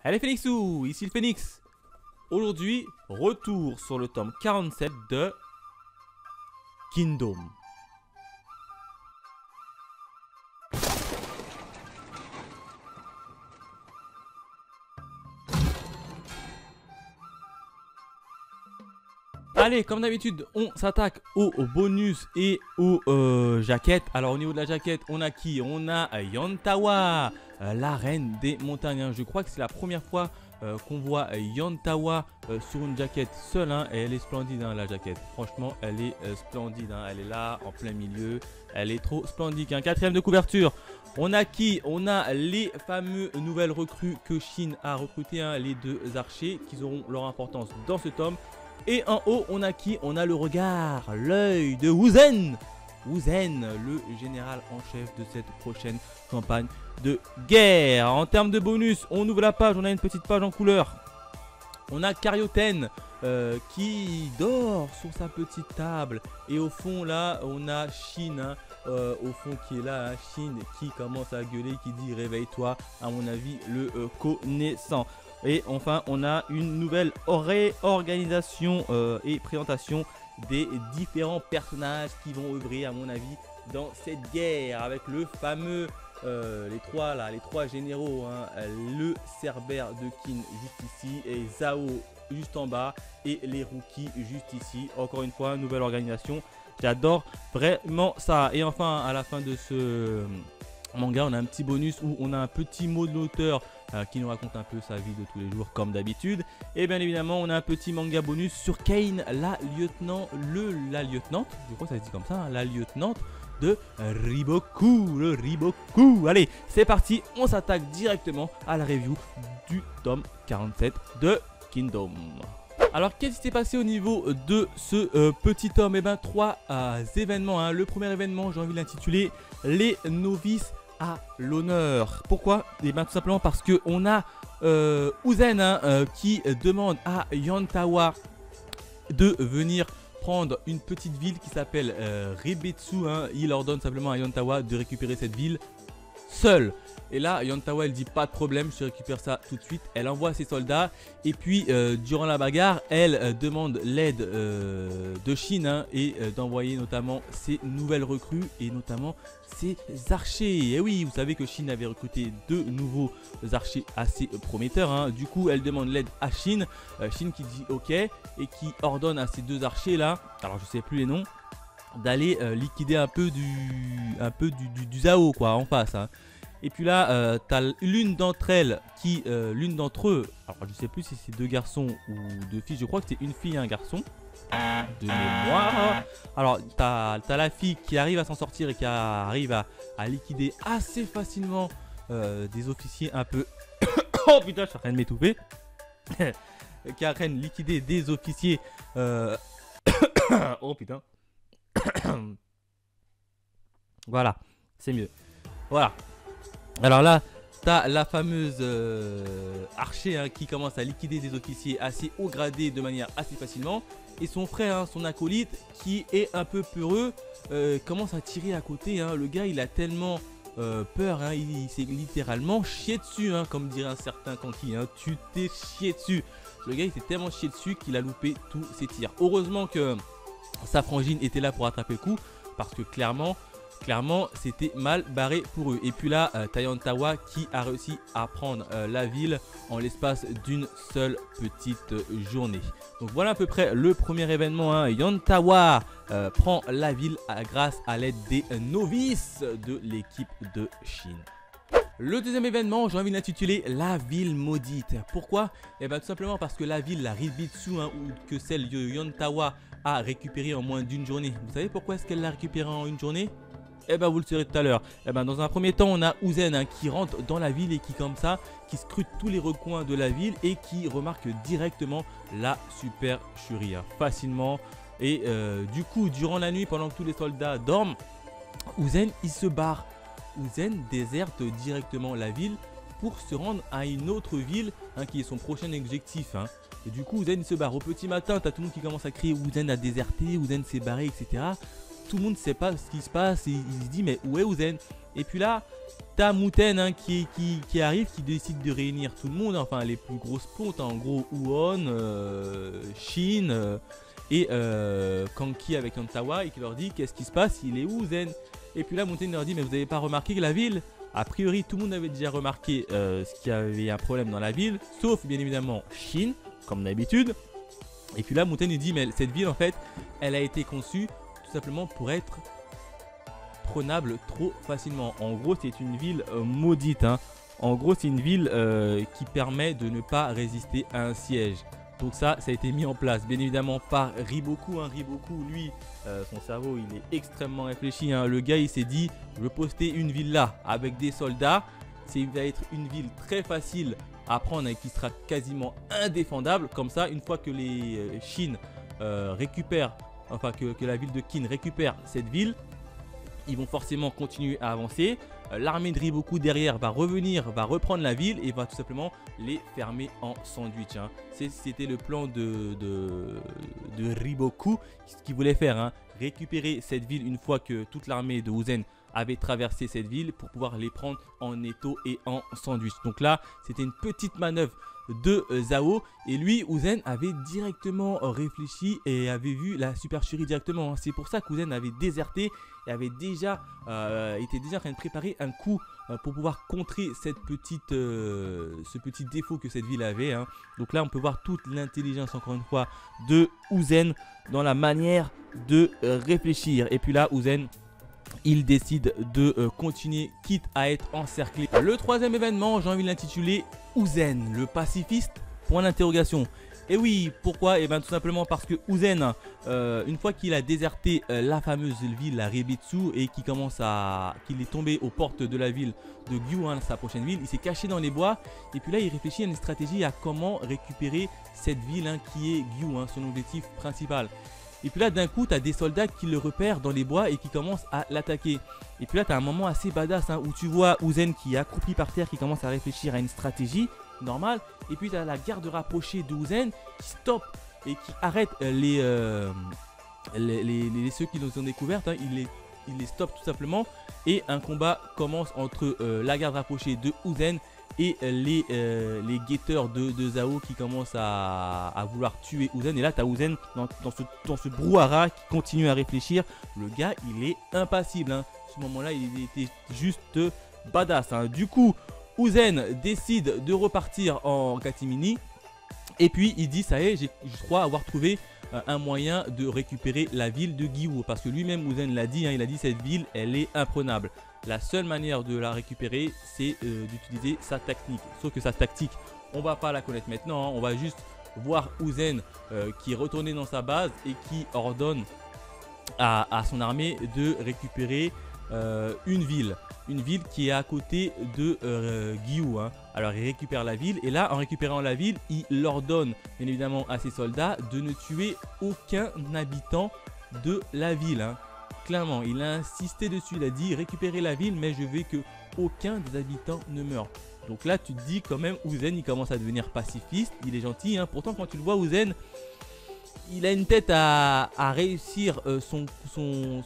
Allez Phoenixou, ici le Phoenix. Aujourd'hui, retour sur le tome 47 de Kingdom. Allez, comme d'habitude, on s'attaque aux bonus et aux jaquettes. Alors au niveau de la jaquette, on a qui? On a Yantawa, la reine des montagnes. Je crois que c'est la première fois qu'on voit Yantawa sur une jaquette seule. Et elle est splendide, la jaquette. Franchement, elle est splendide. Elle est là, en plein milieu. Elle est trop splendide. Quatrième de couverture. On a qui? On a les fameux nouvelles recrues que Shin a recrutées. Les deux archers qui auront leur importance dans ce tome. Et en haut, on a qui? On a le regard, l'œil de Wuzhen. Wuzhen, le général en chef de cette prochaine campagne de guerre. En termes de bonus, on ouvre la page, on a une petite page en couleur. On a Karyoten qui dort sur sa petite table. Et au fond, là, on a Shin, au fond qui est là, Shin qui commence à gueuler, qui dit réveille-toi, à mon avis, le connaissant. Et enfin, on a une nouvelle réorganisation et présentation des différents personnages qui vont œuvrer, à mon avis, dans cette guerre. Avec le fameux, les trois généraux, le Cerbère de Qin juste ici, et Zhao juste en bas, et les rookies juste ici. Encore une fois, nouvelle organisation. J'adore vraiment ça. Et enfin, à la fin de ce manga, on a un petit bonus où on a un petit mot de l'auteur qui nous raconte un peu sa vie de tous les jours comme d'habitude. Et bien évidemment, on a un petit manga bonus sur Kane, la lieutenante, je crois que ça se dit comme ça, la lieutenante de Riboku, le Riboku. Allez, c'est parti, on s'attaque directement à la review du tome 47 de Kingdom. Alors, qu'est-ce qui s'est passé au niveau de ce petit tome? Et bien, trois événements. Le premier événement, j'ai envie de l'intituler les novices à l'honneur. Pourquoi? Et bien tout simplement parce que on a Wuzhen qui demande à Yantawa de venir prendre une petite ville qui s'appelle Rebetsu. Il ordonne simplement à Yantawa de récupérer cette ville seule. Et là, Yantawa, elle dit pas de problème, je récupère ça tout de suite. Elle envoie ses soldats. Et puis, durant la bagarre, elle demande l'aide de Shin et d'envoyer notamment ses nouvelles recrues et notamment ses archers. Et oui, vous savez que Shin avait recruté deux nouveaux archers assez prometteurs. Du coup, elle demande l'aide à Shin. Shin qui dit OK et qui ordonne à ces deux archers là, alors je sais plus les noms, d'aller liquider un peu du Zhao quoi en face. Et puis là, tu as l'une d'entre elles qui, l'une d'entre eux, alors je sais plus si c'est deux garçons ou deux filles, je crois que c'est une fille et un garçon, de mémoire. Alors, tu as la fille qui arrive à s'en sortir et qui arrive à liquider assez facilement des officiers un peu... Oh putain, je suis en train de m'étouffer. Qui arrive à liquider des officiers... Oh putain. Voilà, c'est mieux. Voilà. Alors là, tu as la fameuse archer qui commence à liquider des officiers assez haut gradés de manière assez facilement. Et son frère, son acolyte, qui est un peu peureux, commence à tirer à côté. Le gars, il a tellement peur, il s'est littéralement chié dessus, comme dirait un certain Kanki. Tu t'es chié dessus. Le gars, il s'est tellement chié dessus qu'il a loupé tous ses tirs. Heureusement que sa frangine était là pour attraper le coup, parce que clairement c'était mal barré pour eux. Et puis là, Yantawa qui a réussi à prendre la ville en l'espace d'une seule petite journée. Donc voilà à peu près le premier événement. Yantawa prend la ville grâce à l'aide des novices de l'équipe de Shin. Le deuxième événement, j'ai envie de l'intituler la ville maudite. Pourquoi? Eh bien tout simplement parce que la ville, la Rebetsu, ou que celle de Yantawa a récupérée en moins d'une journée. Vous savez pourquoi est-ce qu'elle l'a récupérée en une journée? Eh ben vous le saurez tout à l'heure. Eh ben dans un premier temps, on a Wuzhen qui rentre dans la ville et qui comme ça, qui scrute tous les recoins de la ville et qui remarque directement la supercherie facilement. Et du coup, durant la nuit, pendant que tous les soldats dorment, Wuzhen il se barre. Wuzhen déserte directement la ville pour se rendre à une autre ville qui est son prochain objectif. Et du coup, Wuzhen se barre. Au petit matin, tu as tout le monde qui commence à crier Wuzhen a déserté, Wuzhen s'est barré, etc. tout le monde ne sait pas ce qui se passe et il se dit mais où est Uzen? Et puis là, t'as Muten hein, qui arrive, qui décide de réunir tout le monde, enfin les plus grosses pontes, en gros Uon, Shin et Kanki avec Yantawa, et qui leur dit qu'est-ce qui se passe, il est où Uzen? Et puis là Muten leur dit mais vous n'avez pas remarqué que la ville, a priori tout le monde avait déjà remarqué ce qu'il y avait un problème dans la ville, sauf bien évidemment Shin, comme d'habitude. Et puis là Muten il dit mais cette ville en fait, elle a été conçue tout simplement pour être prenable trop facilement. En gros c'est une ville maudite hein. En gros c'est une ville qui permet de ne pas résister à un siège. Donc ça a été mis en place bien évidemment par Riboku hein. Riboku lui son cerveau il est extrêmement réfléchi hein. Le gars il s'est dit je veux poster une ville là avec des soldats, ça va être une ville très facile à prendre et qui sera quasiment indéfendable. Comme ça une fois que les Shin récupèrent, enfin que la ville de Kin récupère cette ville, ils vont forcément continuer à avancer. L'armée de Riboku derrière va revenir, va reprendre la ville et va tout simplement les fermer en sandwich hein. C'était le plan de Riboku, ce qu'il voulait faire hein. Récupérer cette ville une fois que toute l'armée de Uzen avait traversé cette ville pour pouvoir les prendre en étau et en sandwich. Donc là c'était une petite manœuvre de Zhao et lui Uzen avait directement réfléchi et avait vu la supercherie directement hein. C'est pour ça qu'Uzen avait déserté et avait déjà était déjà en train de préparer un coup pour pouvoir contrer cette ce petit défaut que cette ville avait hein. Donc là on peut voir toute l'intelligence encore une fois de Uzen dans la manière de réfléchir. Et puis là Uzen il décide de continuer quitte à être encerclé. Le troisième événement, j'ai envie de l'intituler Uzen, le pacifiste, point d'interrogation. Et oui, pourquoi? Et bien tout simplement parce que Uzen, une fois qu'il a déserté la fameuse ville, la Rebetsu, et qu'il est tombé aux portes de la ville de Gyu, hein, sa prochaine ville, il s'est caché dans les bois. Et puis là, il réfléchit à une stratégie à comment récupérer cette ville hein, qui est Gyu, hein, son objectif principal. Et puis là d'un coup tu as des soldats qui le repèrent dans les bois et qui commencent à l'attaquer. Et puis là tu as un moment assez badass hein, où tu vois Uzen qui est accroupi par terre, qui commence à réfléchir à une stratégie normale. Et puis tu as la garde rapprochée de Uzen qui stoppe et qui arrête ceux qui nous ont découvertes hein, il les stoppe tout simplement. Et un combat commence entre la garde rapprochée de Uzen et les guetteurs de Zhao qui commencent à vouloir tuer Uzen. Et là tu as Uzen dans ce brouhaha qui continue à réfléchir. Le gars il est impassible hein. À ce moment là il était juste badass hein. Du coup Uzen décide de repartir en catimini. Et puis il dit ça y est, je crois avoir trouvé un moyen de récupérer la ville de Gyu. Parce que lui-même Uzen l'a dit hein, il a dit cette ville elle est imprenable. La seule manière de la récupérer, c'est d'utiliser sa technique. Sauf que sa tactique, on va pas la connaître maintenant. Hein. On va juste voir Uzen qui est retourné dans sa base et qui ordonne à son armée de récupérer une ville. Une ville qui est à côté de Gyu. Hein. Alors il récupère la ville et là en récupérant la ville, il ordonne bien évidemment à ses soldats de ne tuer aucun habitant de la ville. Hein. Clairement, il a insisté dessus, il a dit récupérer la ville mais je veux que aucun des habitants ne meure. Donc là tu te dis quand même Uzen il commence à devenir pacifiste, il est gentil hein. Pourtant quand tu le vois Uzen, il a une tête à réussir son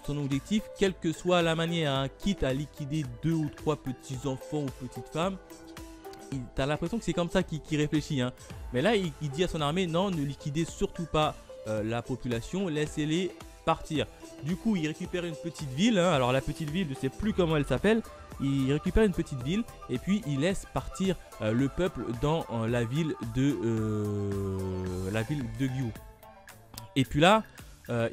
objectif quelle que soit la manière hein. Quitte à liquider 2 ou 3 petits enfants ou petites femmes. T'as l'impression que c'est comme ça qu'il réfléchit hein. Mais là il dit à son armée non, ne liquidez surtout pas la population, laissez-les partir. Du coup il récupère une petite ville hein. Alors la petite ville je ne sais plus comment elle s'appelle. Il récupère une petite ville et puis il laisse partir le peuple dans la ville de Gyu. Et puis là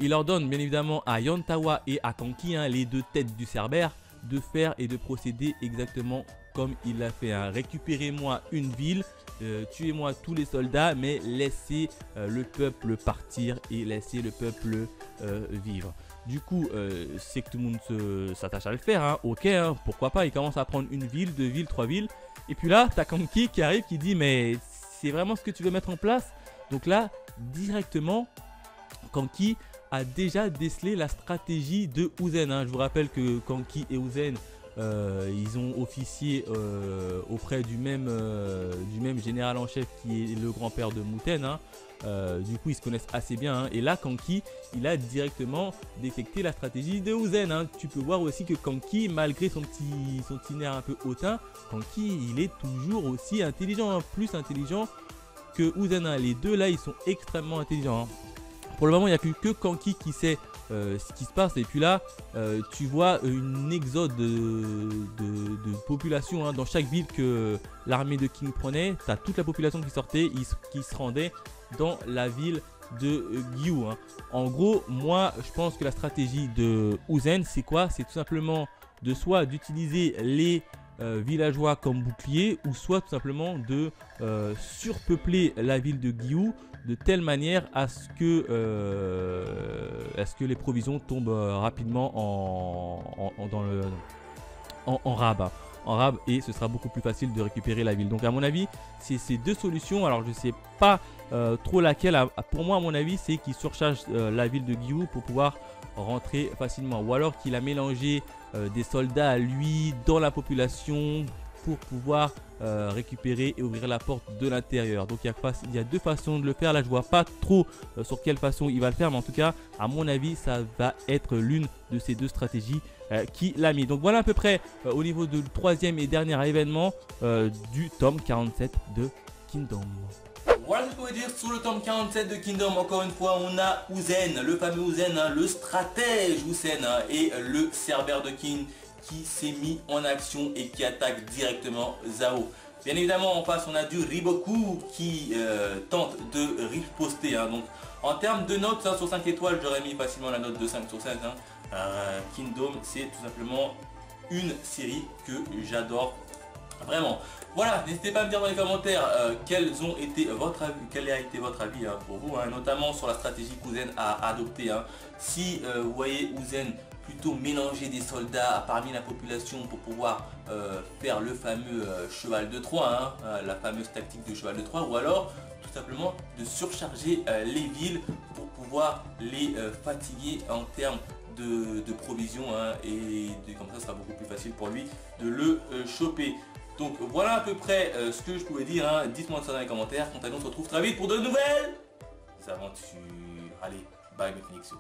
il ordonne bien évidemment à Yantawa et à Kanki hein, les deux têtes du Cerbère, de faire et de procéder exactement comme il l'a fait hein. Récupérez-moi une ville, tuez-moi tous les soldats mais laissez le peuple partir et laissez le peuple vivre. Du coup, c'est que tout le monde s'attache à le faire, hein. Ok, hein, pourquoi pas, il commence à prendre une ville, 2 villes, 3 villes. Et puis là, t'as Kanki qui arrive, qui dit, mais c'est vraiment ce que tu veux mettre en place? Donc là, directement, Kanki a déjà décelé la stratégie de Uzen. Hein. Je vous rappelle que Kanki et Uzen Ils ont officié auprès du même général en chef qui est le grand-père de Muten, hein. Du coup ils se connaissent assez bien, hein. Et là Kanki il a directement détecté la stratégie de Uzen, hein. Tu peux voir aussi que Kanki, malgré son petit air un peu hautain, Kanki il est toujours aussi intelligent, hein, plus intelligent que Uzen, hein. Les deux là ils sont extrêmement intelligents, hein. Pour le moment il n'y a plus que Kanki qui sait ce qui se passe, et puis là tu vois une exode de population, hein. Dans chaque ville que l'armée de King prenait, tu as toute la population qui sortait, qui se rendait dans la ville de Gyu, hein. En gros moi je pense que la stratégie de Uzen c'est quoi? C'est tout simplement de soit d'utiliser les villageois comme bouclier, ou soit tout simplement de surpeupler la ville de Gyu de telle manière à ce que les provisions tombent rapidement en rab. Et ce sera beaucoup plus facile de récupérer la ville. Donc à mon avis c'est ces deux solutions. Alors je sais pas trop laquelle. Pour moi à mon avis c'est qu'il surcharge la ville de Gyu pour pouvoir rentrer facilement, ou alors qu'il a mélangé des soldats à lui dans la population pour pouvoir récupérer et ouvrir la porte de l'intérieur. Donc il y a deux façons de le faire. Là je vois pas trop sur quelle façon il va le faire, mais en tout cas à mon avis ça va être l'une de ces deux stratégies qu'il a mis. Donc voilà à peu près au niveau du troisième et dernier événement du tome 47 de Kingdom. Voilà ce que je pouvais dire sur le tome 47 de Kingdom. Encore une fois, on a Uzen, le fameux Uzen, hein, le stratège Uzen, hein, et le cerbère de King qui s'est mis en action et qui attaque directement Zhao. Bien évidemment, en face, on a du Riboku qui tente de riposter, hein. Donc, en termes de notes, hein, sur 5 étoiles, j'aurais mis facilement la note de 5 sur 5. Hein. Kingdom, c'est tout simplement une série que j'adore. Vraiment. Voilà, n'hésitez pas à me dire dans les commentaires quel a été votre avis, hein, pour vous, hein, notamment sur la stratégie qu'Uzen a adoptée, hein. Si vous voyez Uzen plutôt mélanger des soldats parmi la population pour pouvoir faire le fameux cheval de Troie, hein, la fameuse tactique de cheval de Troie, ou alors tout simplement de surcharger les villes pour pouvoir les fatiguer en termes de provisions, hein, et comme ça, ce sera beaucoup plus facile pour lui de le choper. Donc voilà à peu près ce que je pouvais dire, hein. Dites-moi ça dans les commentaires. Quant à nous, on se retrouve très vite pour de nouvelles aventures. Allez, bye mes Phoenix.